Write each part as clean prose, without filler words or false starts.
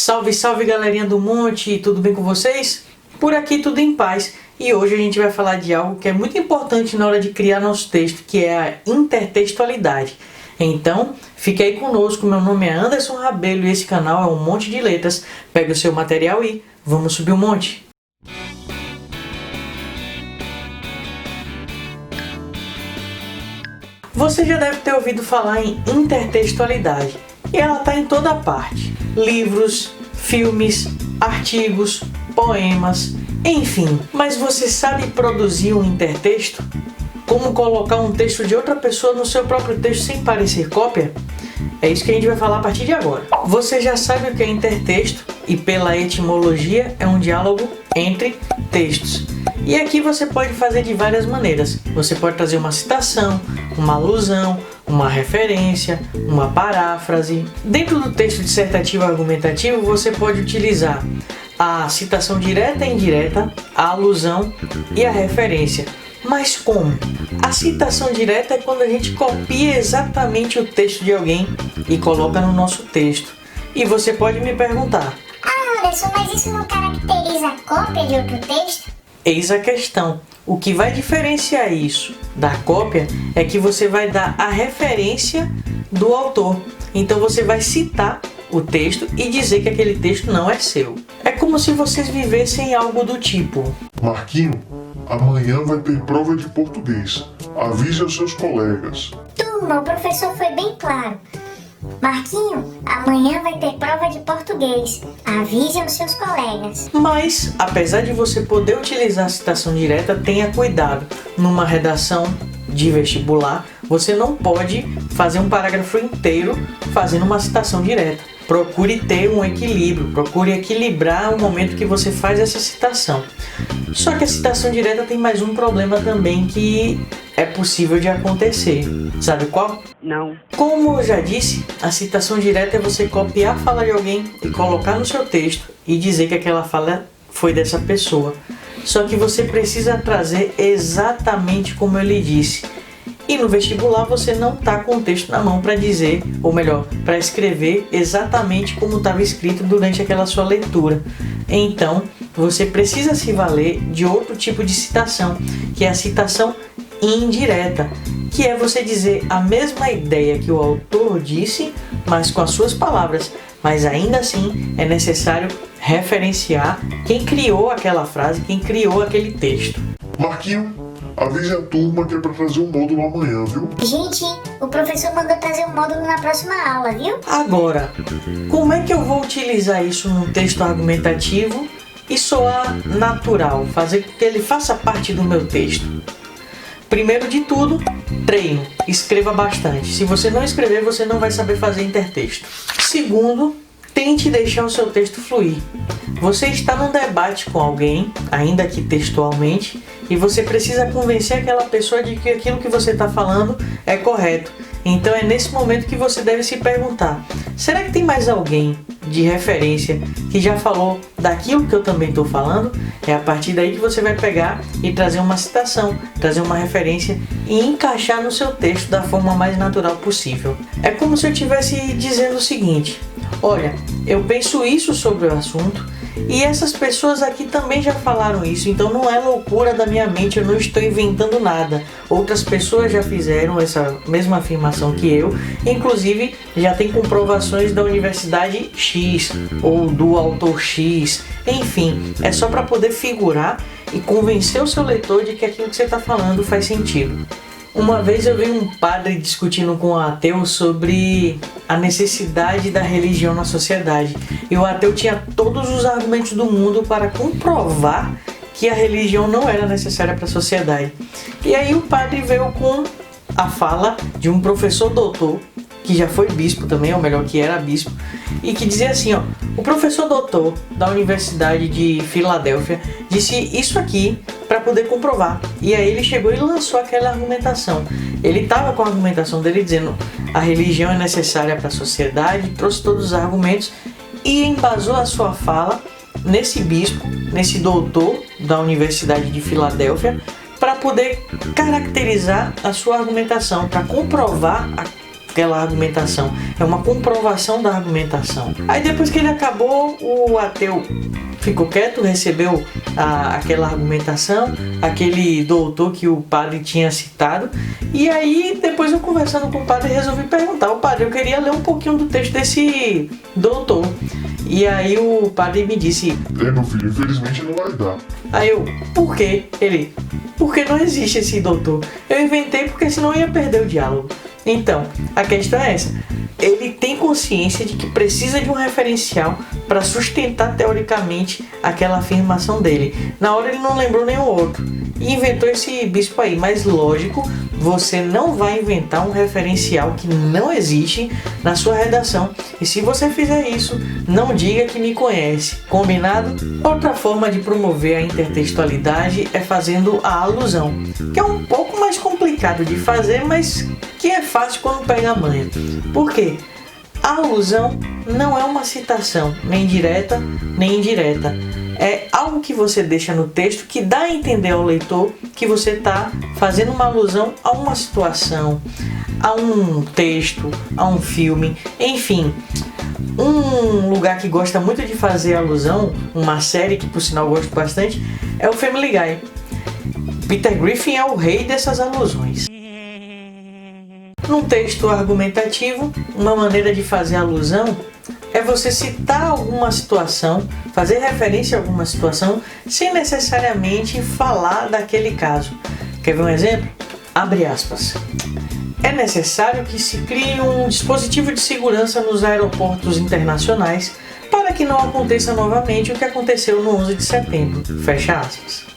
Salve, salve galerinha do Monte, tudo bem com vocês? Por aqui tudo em paz e hoje a gente vai falar de algo que é muito importante na hora de criar nosso texto, que é a intertextualidade. Então, fique aí conosco, meu nome é Anderson Rabelo e esse canal é um monte de letras. Pega o seu material e vamos subir o monte! Você já deve ter ouvido falar em intertextualidade e ela está em toda parte. Livros, filmes, artigos, poemas, enfim. Mas você sabe produzir um intertexto? Como colocar um texto de outra pessoa no seu próprio texto sem parecer cópia? É isso que a gente vai falar a partir de agora. Você já sabe o que é intertexto e pela etimologia é um diálogo entre textos. E aqui você pode fazer de várias maneiras. Você pode trazer uma citação, uma alusão, uma referência, uma paráfrase. Dentro do texto dissertativo argumentativo, você pode utilizar a citação direta e indireta, a alusão e a referência. Mas como? A citação direta é quando a gente copia exatamente o texto de alguém e coloca no nosso texto. E você pode me perguntar: Anderson, mas isso não caracteriza a cópia de outro texto? Eis a questão. O que vai diferenciar isso da cópia é que você vai dar a referência do autor. Então você vai citar o texto e dizer que aquele texto não é seu. É como se vocês vivessem algo do tipo: Marquinho, amanhã vai ter prova de português. Avise aos seus colegas. Turma, o professor foi bem claro. Marquinho, amanhã vai ter prova de português. Avise aos seus colegas. Mas, apesar de você poder utilizar a citação direta, tenha cuidado. Numa redação de vestibular, você não pode fazer um parágrafo inteiro fazendo uma citação direta. Procure ter um equilíbrio, procure equilibrar o momento que você faz essa citação. Só que a citação direta tem mais um problema também que é possível de acontecer. Sabe qual? Não. Como eu já disse, a citação direta é você copiar a fala de alguém e colocar no seu texto e dizer que aquela fala foi dessa pessoa. Só que você precisa trazer exatamente como ele disse. E no vestibular você não está com o texto na mão para dizer, ou melhor, para escrever exatamente como estava escrito durante aquela sua leitura. Então, você precisa se valer de outro tipo de citação, que é a citação indireta, que é você dizer a mesma ideia que o autor disse, mas com as suas palavras. Mas ainda assim é necessário referenciar quem criou aquela frase, quem criou aquele texto. Marquinho, avise a turma que é para trazer um módulo amanhã, viu? Gente, o professor mandou trazer um módulo na próxima aula, viu? Agora, como é que eu vou utilizar isso num texto argumentativo e soar natural, fazer com que ele faça parte do meu texto? Primeiro de tudo, treino, escreva bastante. Se você não escrever, você não vai saber fazer intertexto. Segundo, tente deixar o seu texto fluir. Você está num debate com alguém, ainda que textualmente, e você precisa convencer aquela pessoa de que aquilo que você está falando é correto. Então é nesse momento que você deve se perguntar: será que tem mais alguém de referência que já falou daquilo que eu também estou falando? É a partir daí que você vai pegar e trazer uma citação, trazer uma referência e encaixar no seu texto da forma mais natural possível. É como se eu estivesse dizendo o seguinte: olha, eu penso isso sobre o assunto e essas pessoas aqui também já falaram isso, então não é loucura da minha mente, eu não estou inventando nada. Outras pessoas já fizeram essa mesma afirmação que eu, inclusive já tem comprovações da Universidade X ou do autor X. Enfim, é só para poder figurar e convencer o seu leitor de que aquilo que você está falando faz sentido. Uma vez eu vi um padre discutindo com um ateu sobre a necessidade da religião na sociedade. E o ateu tinha todos os argumentos do mundo para comprovar que a religião não era necessária para a sociedade. E aí o padre veio com a fala de um professor doutor, que já foi bispo também, ou melhor, que era bispo, e que dizia assim, ó: o professor doutor da Universidade de Filadélfia disse isso aqui para poder comprovar. E aí ele chegou e lançou aquela argumentação. Ele estava com a argumentação dele dizendo a religião é necessária para a sociedade, trouxe todos os argumentos e embasou a sua fala nesse bispo, nesse doutor da Universidade de Filadélfia, para poder caracterizar a sua argumentação, para comprovar aquela argumentação, é uma comprovação da argumentação. Aí depois que ele acabou, o ateu ficou quieto, recebeu aquela argumentação, aquele doutor que o padre tinha citado, e aí depois eu conversando com o padre resolvi perguntar: o padre, eu queria ler um pouquinho do texto desse doutor. E aí o padre me disse: meu filho, infelizmente não vai dar. Aí eu: por quê? Ele: porque não existe esse doutor. Eu inventei porque senão eu ia perder o diálogo. Então, a questão é essa. Ele tem consciência de que precisa de um referencial para sustentar teoricamente aquela afirmação dele. Na hora ele não lembrou nenhum outro e inventou esse bispo aí. Mas lógico, você não vai inventar um referencial que não existe na sua redação. E se você fizer isso, não diga que me conhece. Combinado? Outra forma de promover a intertextualidade é fazendo a alusão, que é um pouco mais complicado de fazer, mas que é fácil quando pega a manha. Por quê? A alusão não é uma citação, nem direta nem indireta. É algo que você deixa no texto que dá a entender ao leitor que você está fazendo uma alusão a uma situação, a um texto, a um filme, enfim. Um lugar que gosta muito de fazer alusão, uma série que por sinal eu gosto bastante, é o Family Guy. Peter Griffin é o rei dessas alusões. Num texto argumentativo, uma maneira de fazer alusão é você citar alguma situação, fazer referência a alguma situação, sem necessariamente falar daquele caso. Quer ver um exemplo? Abre aspas. É necessário que se crie um dispositivo de segurança nos aeroportos internacionais para que não aconteça novamente o que aconteceu no 11 de setembro. Fecha aspas.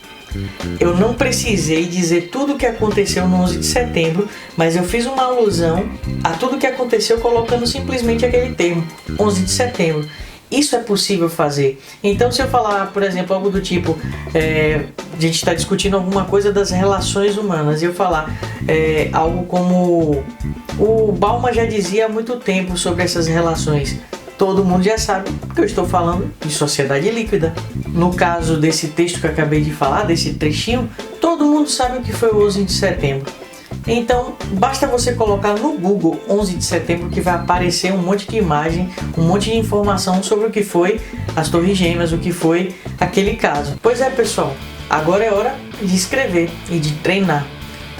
Eu não precisei dizer tudo o que aconteceu no 11 de setembro, mas eu fiz uma alusão a tudo o que aconteceu colocando simplesmente aquele termo, 11 de setembro. Isso é possível fazer. Então, se eu falar, por exemplo, algo do tipo, a gente está discutindo alguma coisa das relações humanas, e eu falar algo como o Bauman já dizia há muito tempo sobre essas relações. Todo mundo já sabe que eu estou falando de sociedade líquida. No caso desse texto que eu acabei de falar, desse trechinho, todo mundo sabe o que foi o 11 de setembro. Então, basta você colocar no Google 11 de setembro que vai aparecer um monte de imagem, um monte de informação sobre o que foi as Torres Gêmeas, o que foi aquele caso. Pois é, pessoal, agora é hora de escrever e de treinar.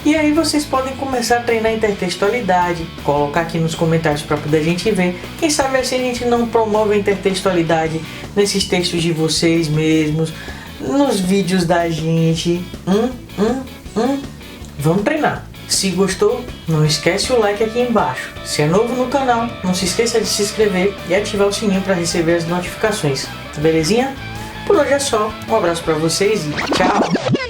E aí vocês podem começar a treinar a intertextualidade, colocar aqui nos comentários para poder a gente ver. Quem sabe assim a gente não promove a intertextualidade nesses textos de vocês mesmos, nos vídeos da gente. Vamos treinar. Se gostou, não esquece o like aqui embaixo. Se é novo no canal, não se esqueça de se inscrever e ativar o sininho para receber as notificações. Belezinha? Por hoje é só. Um abraço para vocês e tchau!